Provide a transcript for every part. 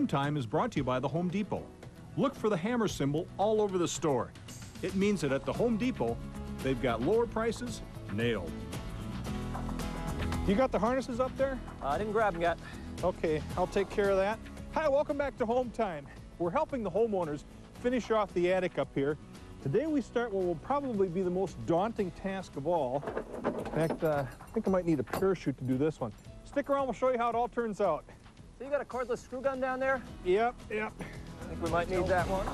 Hometime is brought to you by the Home Depot. Look for the hammer symbol all over the store. It means that at the Home Depot, they've got lower prices nailed. You got the harnesses up there? I didn't grab them yet. Okay, I'll take care of that. Hi, welcome back to Hometime. We're helping the homeowners finish off the attic up here. Today we start what will probably be the most daunting task of all. In fact, I think I might need a parachute to do this one. Stick around, we'll show you how it all turns out. So you got a cordless screw gun down there? Yep. I think we might need that one.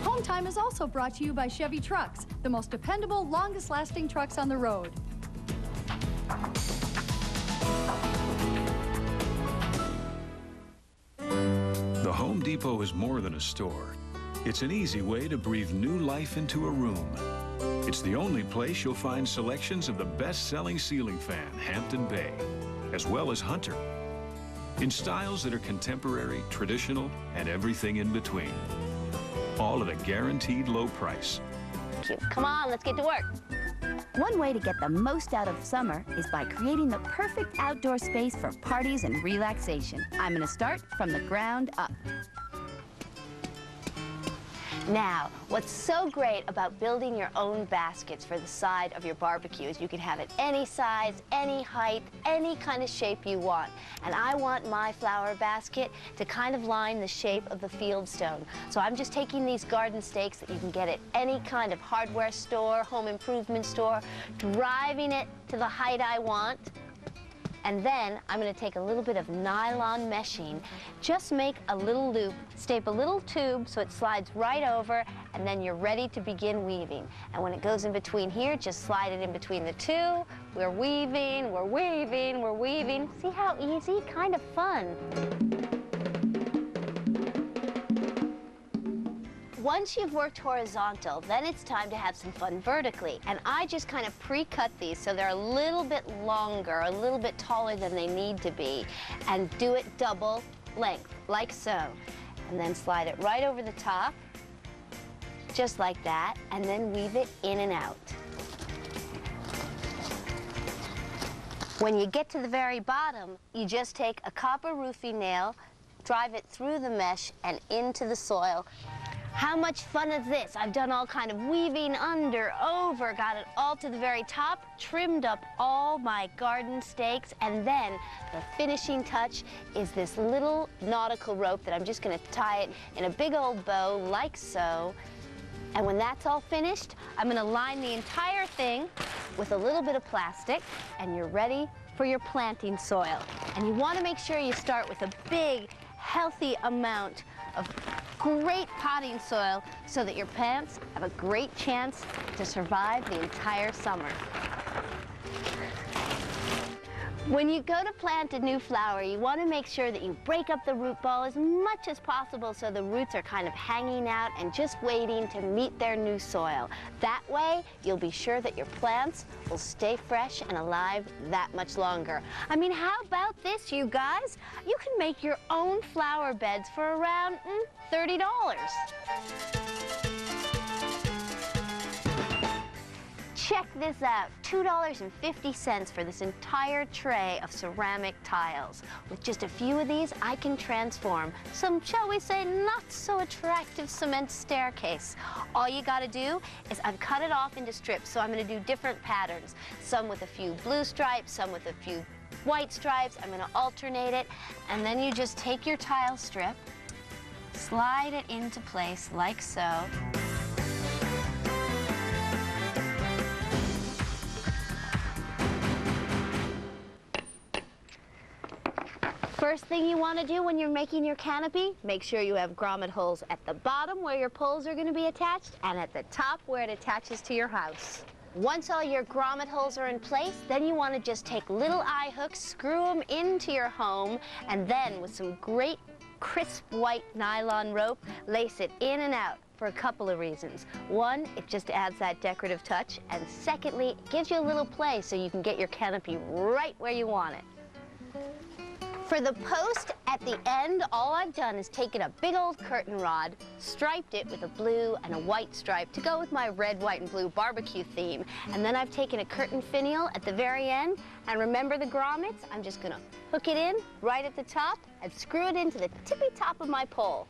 Hometime is also brought to you by Chevy Trucks, the most dependable, longest-lasting trucks on the road. The Home Depot is more than a store. It's an easy way to breathe new life into a room. It's the only place you'll find selections of the best-selling ceiling fan, Hampton Bay, as well as Hunter, in styles that are contemporary, traditional, and everything in between. All at a guaranteed low price. Come on, let's get to work. One way to get the most out of summer is by creating the perfect outdoor space for parties and relaxation. I'm going to start from the ground up. Now, what's so great about building your own baskets for the side of your barbecue is you can have it any size, any height, any kind of shape you want. And I want my flower basket to kind of line the shape of the fieldstone. So I'm just taking these garden stakes that you can get at any kind of hardware store, home improvement store, driving it to the height I want. And then I'm going to take a little bit of nylon meshing, just make a little loop, staple a little tube so it slides right over, and then you're ready to begin weaving. And when it goes in between here, just slide it in between the two. We're weaving, we're weaving, we're weaving. See how easy? Kind of fun. Once you've worked horizontal, then it's time to have some fun vertically. And I just kind of pre-cut these so they're a little bit longer, a little bit taller than they need to be, and do it double length, like so. And then slide it right over the top, just like that, and then weave it in and out. When you get to the very bottom, you just take a copper roofing nail, drive it through the mesh and into the soil. How much fun is this? I've done all kind of weaving under, over, got it all to the very top, trimmed up all my garden stakes, and then the finishing touch is this little nautical rope that I'm just going to tie it in a big old bow like so. And when that's all finished, I'm going to line the entire thing with a little bit of plastic, and you're ready for your planting soil. And you want to make sure you start with a big, healthy amount of great potting soil so that your plants have a great chance to survive the entire summer. When you go to plant a new flower, you want to make sure that you break up the root ball as much as possible so the roots are kind of hanging out and just waiting to meet their new soil. That way, you'll be sure that your plants will stay fresh and alive that much longer. I mean, how about this, you guys? You can make your own flower beds for around $30. Check this out, $2.50 for this entire tray of ceramic tiles. With just a few of these, I can transform some, shall we say, not so attractive cement staircase. All you gotta do is I've cut it off into strips, so I'm gonna do different patterns. Some with a few blue stripes, some with a few white stripes. I'm gonna alternate it, and then you just take your tile strip, slide it into place like so. First thing you want to do when you're making your canopy, make sure you have grommet holes at the bottom where your poles are going to be attached and at the top where it attaches to your house. Once all your grommet holes are in place, then you want to just take little eye hooks, screw them into your home, and then with some great crisp white nylon rope, lace it in and out for a couple of reasons. One, it just adds that decorative touch, and secondly, it gives you a little play so you can get your canopy right where you want it. For the post at the end, all I've done is taken a big old curtain rod, striped it with a blue and a white stripe to go with my red, white, and blue barbecue theme. And then I've taken a curtain finial at the very end, and remember the grommets? I'm just gonna hook it in right at the top and screw it into the tippy top of my pole.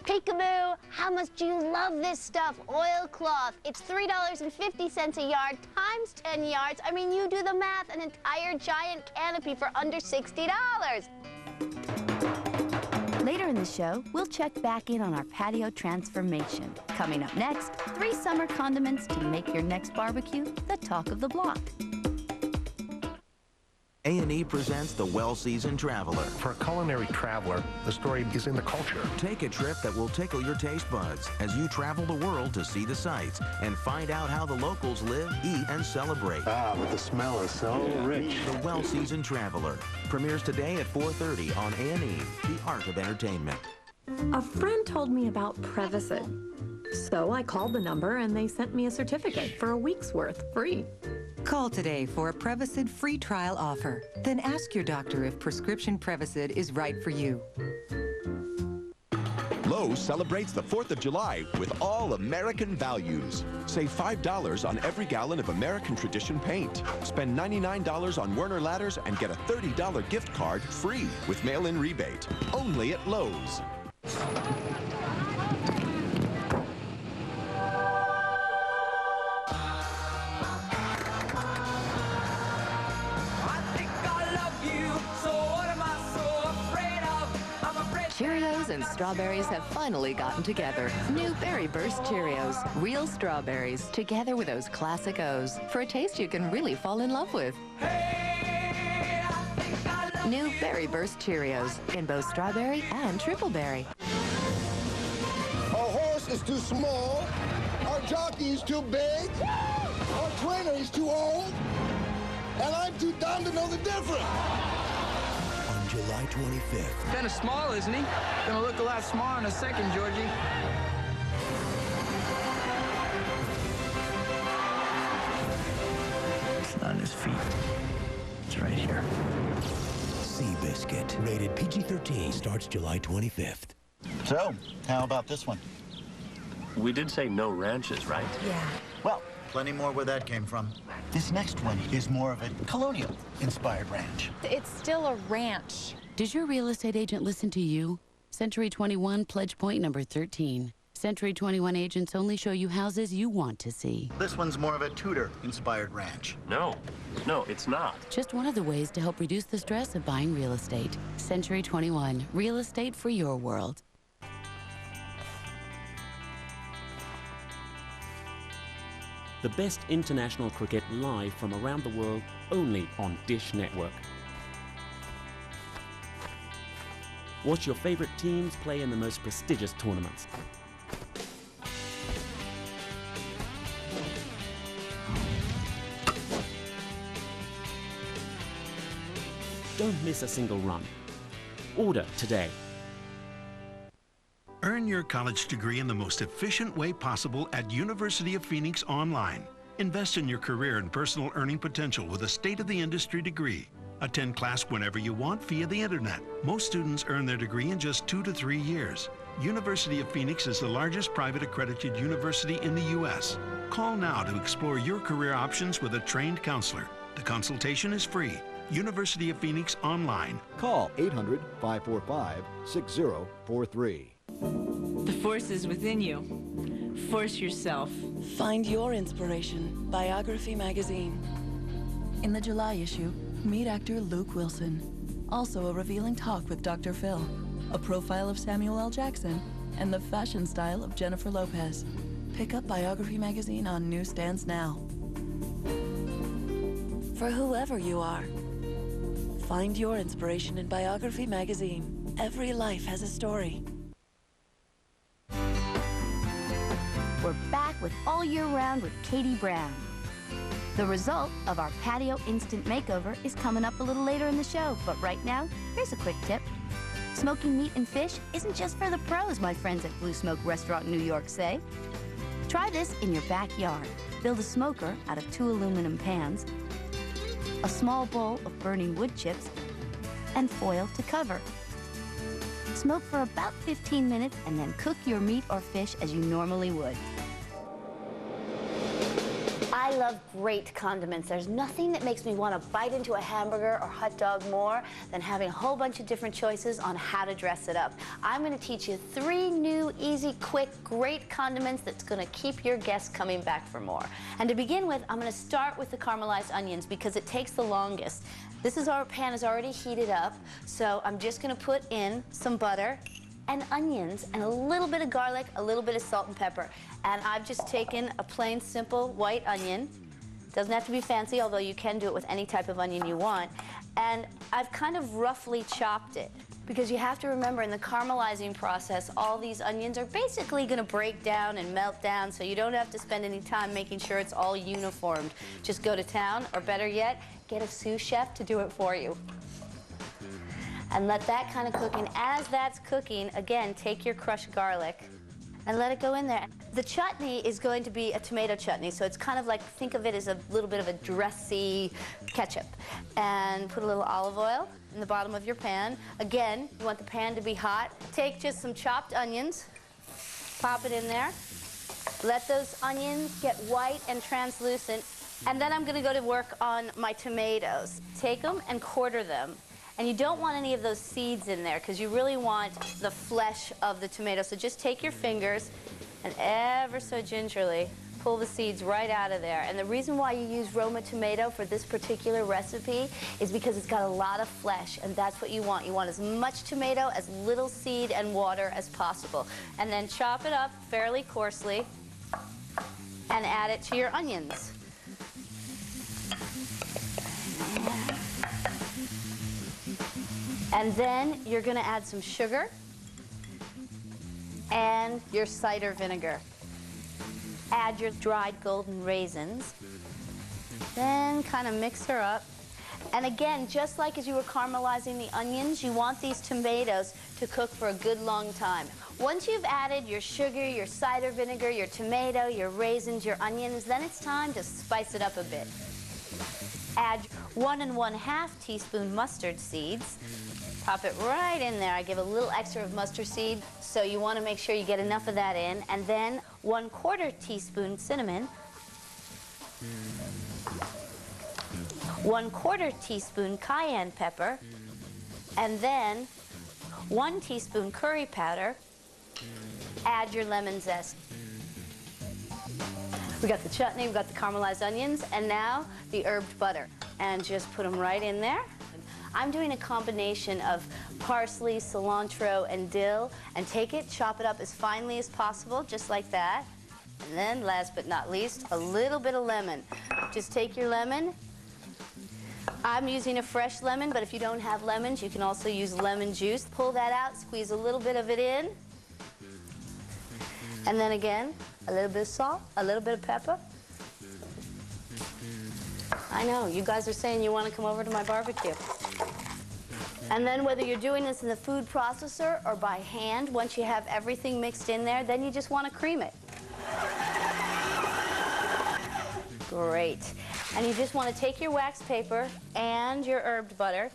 Peekaboo, how much do you love this stuff? Oilcloth. It's $3.50 a yard times 10 yards. I mean, you do the math, an entire giant canopy for under $60. Later in the show, we'll check back in on our patio transformation. Coming up next, 3 summer condiments to make your next barbecue the talk of the block. A&E presents The Well-Seasoned Traveler. For a culinary traveler, the story is in the culture. Take a trip that will tickle your taste buds as you travel the world to see the sights and find out how the locals live, eat, and celebrate. Ah, but the smell is so rich. The Well-Seasoned Traveler premieres today at 4:30 on A&E, the art of entertainment. A friend told me about Prevacid. So I called the number and they sent me a certificate for a week's worth, free. Call today for a Prevacid free trial offer. Then ask your doctor if prescription Prevacid is right for you. Lowe's celebrates the 4th of July with all American values. Save $5 on every gallon of American Tradition paint. Spend $99 on Werner ladders and get a $30 gift card free with mail-in rebate. Only at Lowe's. Cheerios and strawberries have finally gotten together. New Berry Burst Cheerios. Real strawberries, together with those classic O's. For a taste you can really fall in love with. New Berry Burst Cheerios in both strawberry and triple berry. Our horse is too small. Our jockey is too big. Our trainer is too old. And I'm too dumb to know the difference. July 25th. Kind of small, isn't he? Gonna look a lot smaller in a second, Georgie. It's not on his feet. It's right here. Seabiscuit, rated PG-13, starts July 25th. So, how about this one? We did say no ranches, right? Yeah. Well, plenty more where that came from. This next one is more of a colonial-inspired ranch. It's still a ranch. Does your real estate agent listen to you? Century 21, pledge point number 13. Century 21 agents only show you houses you want to see. This one's more of a Tudor-inspired ranch. No, it's not. Just one of the ways to help reduce the stress of buying real estate. Century 21, real estate for your world. The best international cricket live from around the world, only on Dish Network. Watch your favorite teams play in the most prestigious tournaments. Don't miss a single run. Order today. Earn your college degree in the most efficient way possible at University of Phoenix Online. Invest in your career and personal earning potential with a state-of-the-industry degree. Attend class whenever you want via the internet. Most students earn their degree in just 2 to 3 years. University of Phoenix is the largest private accredited university in the U.S. Call now to explore your career options with a trained counselor. The consultation is free. University of Phoenix Online. Call 800-545-6043. The force is within you. Force yourself. Find your inspiration. Biography Magazine. In the July issue, meet actor Luke Wilson. Also a revealing talk with Dr. Phil, a profile of Samuel L. Jackson, and the fashion style of Jennifer Lopez. Pick up Biography Magazine on newsstands now. For whoever you are, find your inspiration in Biography Magazine. Every life has a story. We're back with All Year Round with Katie Brown. The result of our patio instant makeover is coming up a little later in the show, but right now, here's a quick tip. Smoking meat and fish isn't just for the pros, my friends at Blue Smoke Restaurant in New York say. Try this in your backyard. Build a smoker out of 2 aluminum pans, a small bowl of burning wood chips, and foil to cover. Smoke for about 15 minutes and then cook your meat or fish as you normally would. I love great condiments. There's nothing that makes me want to bite into a hamburger or hot dog more than having a whole bunch of different choices on how to dress it up. I'm going to teach you 3 new, easy, quick, great condiments that's going to keep your guests coming back for more. And to begin with, I'm going to start with the caramelized onions because it takes the longest. Our pan is already heated up, so I'm just going to put in some butter and onions and a little bit of garlic, a little bit of salt and pepper. And I've just taken a plain, simple white onion. Doesn't have to be fancy, although you can do it with any type of onion you want. And I've kind of roughly chopped it because you have to remember in the caramelizing process, all these onions are basically going to break down and melt down, so you don't have to spend any time making sure it's all uniformed. Just go to town, or better yet, get a sous chef to do it for you. And let that kind of cook. And as that's cooking, again, take your crushed garlic and let it go in there. The chutney is going to be a tomato chutney, so it's kind of like, think of it as a little bit of a dressy ketchup. And put a little olive oil in the bottom of your pan. Again, you want the pan to be hot. Take just some chopped onions, pop it in there. Let those onions get white and translucent. And then I'm going to go to work on my tomatoes. Take them and quarter them. And you don't want any of those seeds in there because you really want the flesh of the tomato. So just take your fingers and ever so gingerly pull the seeds right out of there. And the reason why you use Roma tomato for this particular recipe is because it's got a lot of flesh, and that's what you want. You want as much tomato, as little seed and water as possible. And then chop it up fairly coarsely and add it to your onions. And then you're going to add some sugar and your cider vinegar. Add your dried golden raisins. Then kind of mix her up. And again, just like as you were caramelizing the onions, you want these tomatoes to cook for a good long time. Once you've added your sugar, your cider vinegar, your tomato, your raisins, your onions, then it's time to spice it up a bit. Add 1 1/2 teaspoon mustard seeds. Pop it right in there. I give a little extra of mustard seed, so you want to make sure you get enough of that in. And then 1/4 teaspoon cinnamon. 1/4 teaspoon cayenne pepper. And then 1 teaspoon curry powder. Add your lemon zest. We got the chutney, we've got the caramelized onions, and now the herbed butter. And just put them right in there. I'm doing a combination of parsley, cilantro, and dill, and take it, chop it up as finely as possible, just like that. And then, last but not least, a little bit of lemon. Just take your lemon. I'm using a fresh lemon, but if you don't have lemons, you can also use lemon juice. Pull that out, squeeze a little bit of it in. And then again, a little bit of salt, a little bit of pepper. I know, you guys are saying you want to come over to my barbecue. And then whether you're doing this in the food processor or by hand, once you have everything mixed in there, then you just want to cream it. Great. And you just want to take your wax paper and your herbed butter.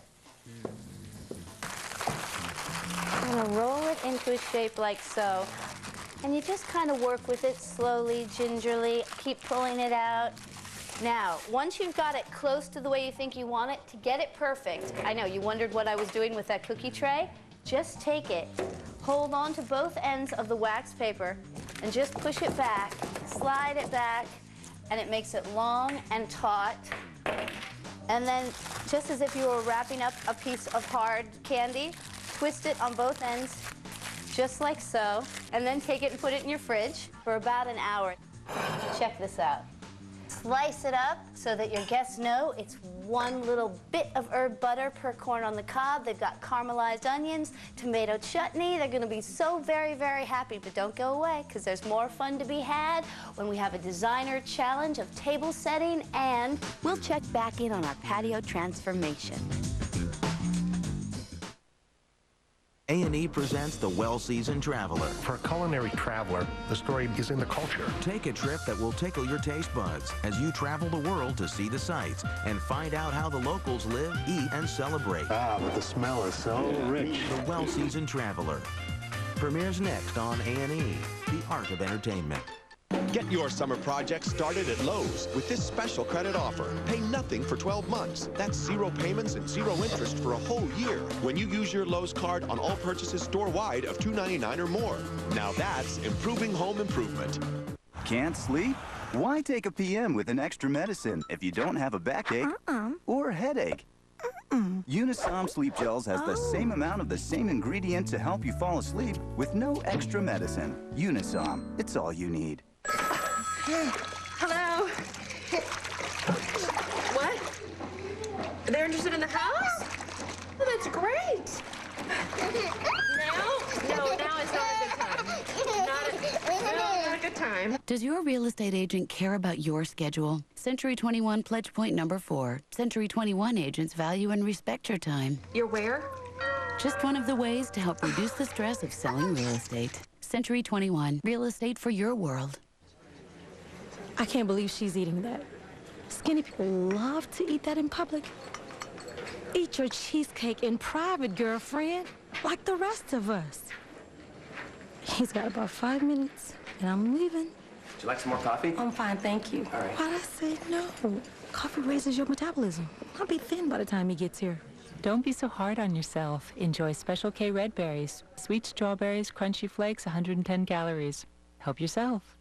You're going to roll it into a shape like so. And you just kind of work with it slowly, gingerly. Keep pulling it out. Now, once you've got it close to the way you think you want it, to get it perfect, I know you wondered what I was doing with that cookie tray. Just take it, hold on to both ends of the wax paper, and just push it back, slide it back, and it makes it long and taut. And then, just as if you were wrapping up a piece of hard candy, twist it on both ends, just like so, and then take it and put it in your fridge for about an hour. Check this out. Slice it up so that your guests know it's 1 little bit of herb butter per corn on the cob. They've got caramelized onions, tomato chutney. They're going to be so very, very happy. But don't go away, because there's more fun to be had when we have a designer challenge of table setting, and we'll check back in on our patio transformation. A&E presents The Well-Seasoned Traveler. For a culinary traveler, the story is in the culture. Take a trip that will tickle your taste buds as you travel the world to see the sights and find out how the locals live, eat, and celebrate. Ah, but the smell is so rich. The Well-Seasoned Traveler premieres next on A&E, The Art of Entertainment. Get your summer project started at Lowe's with this special credit offer. Pay nothing for 12 months. That's 0 payments and 0 interest for a whole year when you use your Lowe's card on all purchases store-wide of $2.99 or more. Now that's improving home improvement. Can't sleep? Why take a PM with an extra medicine if you don't have a backache or headache? Unisom Sleep Gels has the same amount of the same ingredient to help you fall asleep with no extra medicine. Unisom, it's all you need. Hello? What? They're interested in the house? Well, that's great. No, now is not a good time. Not a good time. Does your real estate agent care about your schedule? Century 21 Pledge Point number 4. Century 21 agents value and respect your time. You're where? Just one of the ways to help reduce the stress of selling real estate. Century 21, real estate for your world. I can't believe she's eating that. Skinny people love to eat that in public. Eat your cheesecake in private, girlfriend, like the rest of us. He's got about 5 minutes, and I'm leaving. Would you like some more coffee? I'm fine, thank you. All right. Why'd I say no? Coffee raises your metabolism. I'll be thin by the time he gets here. Don't be so hard on yourself. Enjoy Special K red berries. Sweet strawberries, crunchy flakes, 110 calories. Help yourself.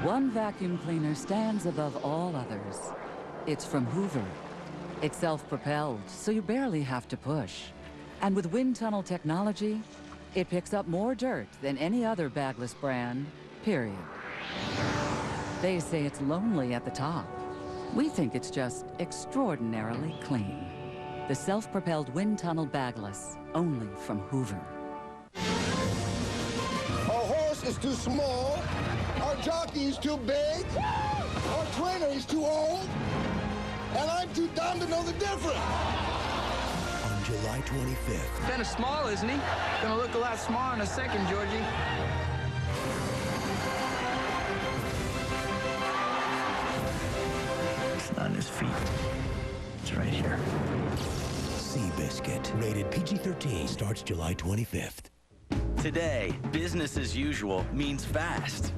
One vacuum cleaner stands above all others. It's from Hoover. It's self-propelled, so you barely have to push. And with wind tunnel technology, it picks up more dirt than any other bagless brand, period. They say it's lonely at the top. We think it's just extraordinarily clean. The self-propelled wind tunnel bagless, only from Hoover. Our horse is too small. Our jockey is too big. Our trainer is too old. And I'm too dumb to know the difference. On July 25th. Kind of small, isn't he? Gonna look a lot smaller in a second, Georgie. It's not on his feet. It's right here. Seabiscuit, rated PG-13, starts July 25th. Today, business as usual means fast.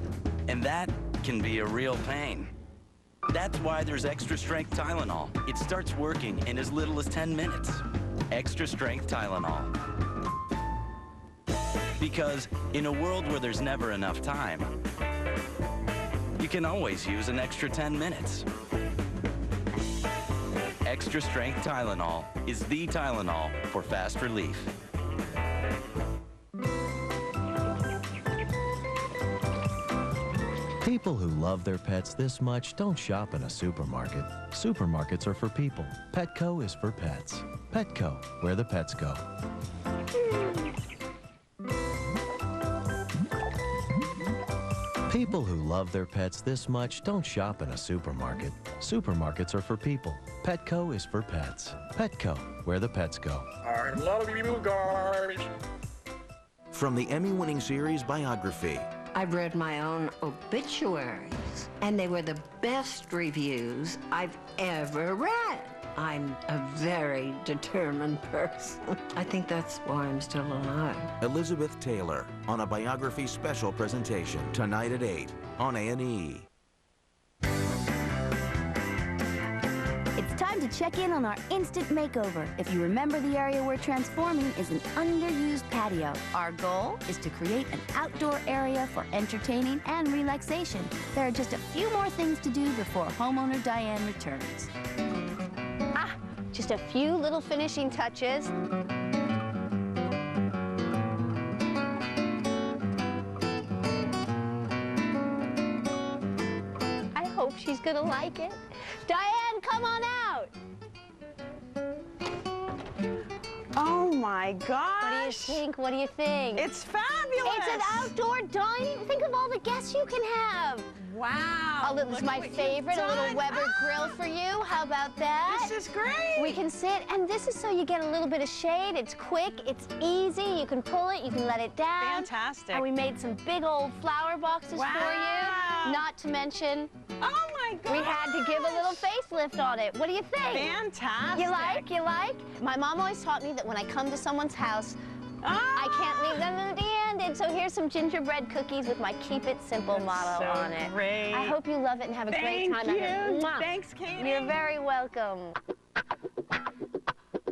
And that can be a real pain. That's why there's extra strength Tylenol. It starts working in as little as 10 minutes. Extra strength Tylenol. Because in a world where there's never enough time, you can always use an extra 10 minutes. Extra strength Tylenol is the Tylenol for fast relief. People who love their pets this much don't shop in a supermarket. Supermarkets are for people. Petco is for pets. Petco, where the pets go. People who love their pets this much don't shop in a supermarket. Supermarkets are for people. Petco is for pets. Petco, where the pets go. I love you guys. From the Emmy-winning series Biography. I've read my own obituaries, and they were the best reviews I've ever read. I'm a very determined person. I think that's why I'm still alive. Elizabeth Taylor on a biography special presentation tonight at 8 on A&E. It's time to check in on our instant makeover. If you remember, the area we're transforming is an underused patio. Our goal is to create an outdoor area for entertaining and relaxation. There are just a few more things to do before homeowner Diane returns. Just a few little finishing touches. I hope she's gonna like it. Diane, come on out. Oh my gosh. What do you think? What do you think? It's fabulous. It's an outdoor dining. Think of all the guests you can have. Wow. This is my favorite, a little Weber grill for you. How about that? This is great. We can sit, and this is so you get a little bit of shade. It's quick, it's easy. You can pull it, you can let it down. Fantastic. And we made some big old flower boxes for you. Not to mention, oh my God, we had to give a little facelift on it. What do you think? Fantastic. You like? You like? My mom always taught me that when I come to someone's house, I can't leave them empty-handed. So here's some gingerbread cookies with my Keep It Simple motto on it. Great. I hope you love it and have a great time. Thank you. Mwah. Thanks, Katie. You're very welcome.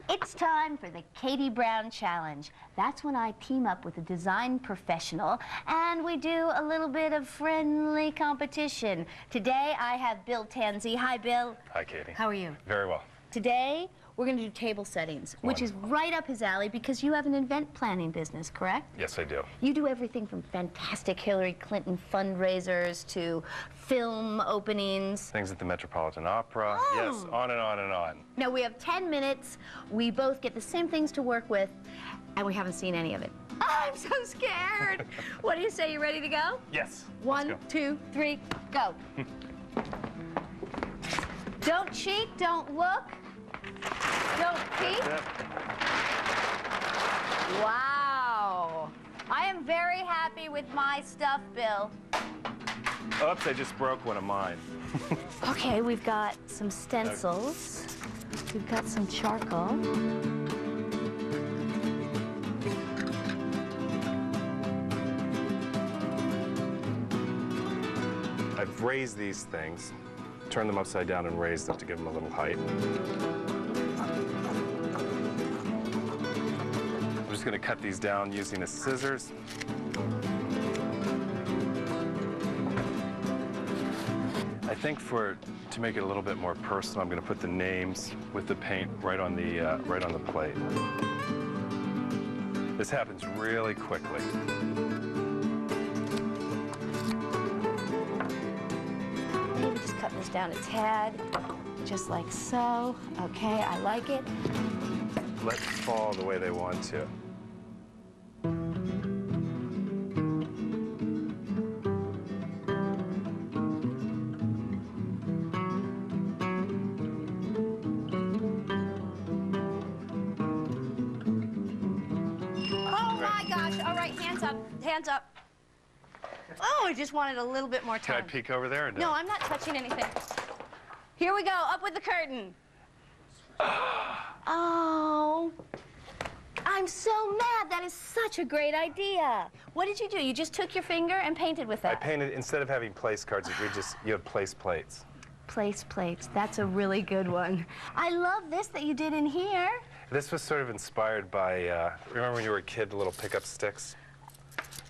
It's time for the Katie Brown Challenge. That's when I team up with a design professional and we do a little bit of friendly competition. Today I have Bill Tansey. Hi, Bill. Hi, Katie. How are you? Very well. Today we're going to do table settings, which is right up his alley because you have an event planning business, correct? Yes, I do. You do everything from fantastic Hillary Clinton fundraisers to film openings. Things at the Metropolitan Opera. Oh. Yes, on and on and on. Now, we have 10 minutes. We both get the same things to work with, and we haven't seen any of it. I'm so scared. What do you say? You ready to go? Yes. 1, 2, 3, go. Don't cheat. Don't look. Don't peek. Wow. I am very happy with my stuff, Bill. Oops, I just broke one of mine. Okay, we've got some stencils. We've got some charcoal. I've raised these things, turned them upside down and raised them to give them a little height. I'm just going to cut these down using a scissors. I think to make it a little bit more personal, I'm going to put the names with the paint right on the plate. This happens really quickly. Maybe just cut this down a tad, just like so. Okay, I like it. Let it fall the way they want to. Hands up. Oh, I just wanted a little bit more time. Can I peek over there or no? No, I'm not touching anything. Here we go, up with the curtain. Oh, I'm so mad. That is such a great idea. What did you do? You just took your finger and painted with that? I painted, instead of having place cards, you have place plates. Place plates, that's a really good one. I love this that you did in here. This was sort of inspired by, remember when you were a kid, the little pickup sticks?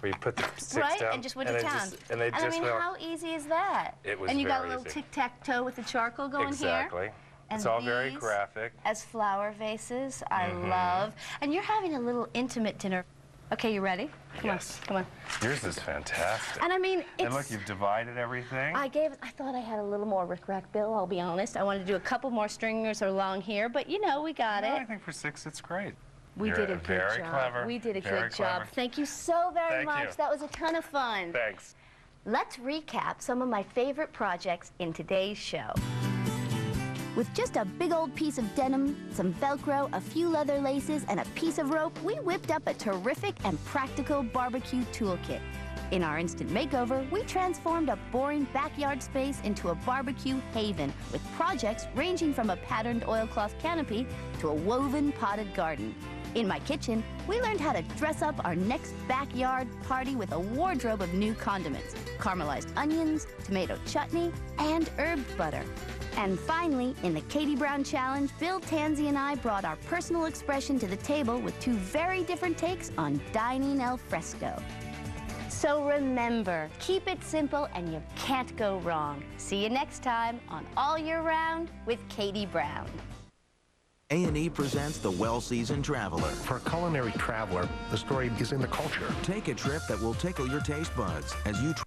Where you put the sticks down? And just went to town. And they just I mean, how easy is that? It was And you very got a little easy. tic-tac-toe with the charcoal going Exactly. here. And It's all very these graphic. As flower vases, I love. And you're having a little intimate dinner. Okay, you ready? Come on, come on. Yours is fantastic. And I mean, And look, you've divided everything. I thought I had a little more rickrack, Bill, I'll be honest. I wanted to do a couple more stringers along here, but you know, we got it. I think for 6, it's great. We You're did a good very job. clever. We did a Very good clever. job. Thank you so very Thank much. you. That was a ton of fun. Thanks. Let's recap some of my favorite projects in today's show. With just a big old piece of denim, some Velcro, a few leather laces, and a piece of rope, we whipped up a terrific and practical barbecue toolkit. In our instant makeover, we transformed a boring backyard space into a barbecue haven with projects ranging from a patterned oilcloth canopy to a woven potted garden. In my kitchen, we learned how to dress up our next backyard party with a wardrobe of new condiments, caramelized onions, tomato chutney, and herb butter. And finally, in the Katie Brown Challenge, Bill Tansey and I brought our personal expression to the table with 2 very different takes on dining al fresco. So remember, keep it simple and you can't go wrong. See you next time on All Year Round with Katie Brown. A&E presents The Well-Seasoned Traveler. For a culinary traveler, the story is in the culture. Take a trip that will tickle your taste buds as you travel